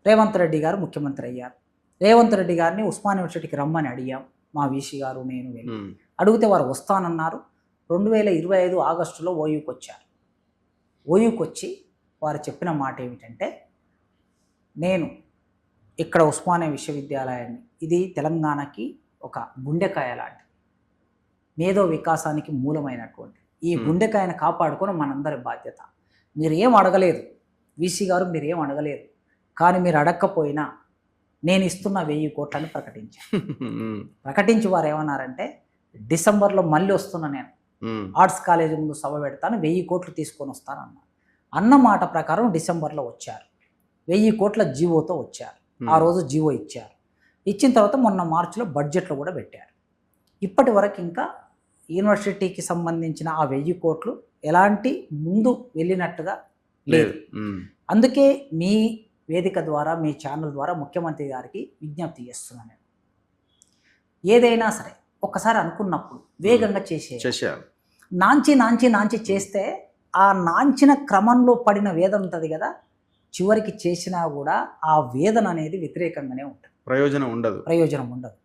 రేవంత్ రెడ్డి గారు ముఖ్యమంత్రి అయ్యారు. రేవంత్ రెడ్డి గారిని ఉస్మానియా యూనివర్సిటీకి రమ్మని అడిగాం. మా వీసీ గారు నేను వెళ్ళి అడిగితే వారు వస్తానన్నారు. 2025 ఆగస్టులో ఓయూకి వచ్చారు. ఓయూకి వచ్చి వారు చెప్పిన మాట ఏమిటంటే, నేను ఇక్కడ ఉస్మానియా విశ్వవిద్యాలయాన్ని, ఇది తెలంగాణకి ఒక గుండెకాయ లాంటిది, మేధో వికాసానికి మూలమైనటువంటి ఈ గుండెకాయను కాపాడుకొని మనందరి బాధ్యత. మీరు ఏం అడగలేదు వీసీ గారు, మీరు ఏం అడగలేదు, కానీ మీరు అడగకపోయినా నేను ఇస్తున్న 1000 కోట్లని ప్రకటించాను. ప్రకటించి వారు ఏమన్నారంటే, డిసెంబర్లో మళ్ళీ వస్తున్నా, నేను ఆర్ట్స్ కాలేజీ ముందు సభ పెడతాను, 1000 కోట్లు తీసుకొని వస్తానన్నా. అన్న మాట ప్రకారం డిసెంబర్లో వచ్చారు. 1000 కోట్ల జీవోతో వచ్చారు. ఆ రోజు జీవో ఇచ్చారు. ఇచ్చిన తర్వాత మొన్న మార్చిలో బడ్జెట్లో కూడా పెట్టారు. ఇప్పటి వరకు ఇంకా యూనివర్సిటీకి సంబంధించిన ఆ 1000 కోట్లు ఎలాంటి ముందు వెళ్ళినట్టుగా లేదు. అందుకే మీ వేదిక ద్వారా, మీ ఛానల్ ద్వారా ముఖ్యమంత్రి గారికి విజ్ఞప్తి చేస్తున్నాను. నేను ఏదైనా సరే ఒక్కసారి అనుకున్నప్పుడు వేగంగా చేసేయాలి. నాంచి చేస్తే ఆ నాంచిన క్రమంలో పడిన వేదన ఉంటుంది కదా, చివరికి చేసినా కూడా ఆ వేదన అనేది వ్యతిరేకంగానే ఉంటుంది, ప్రయోజనం ఉండదు.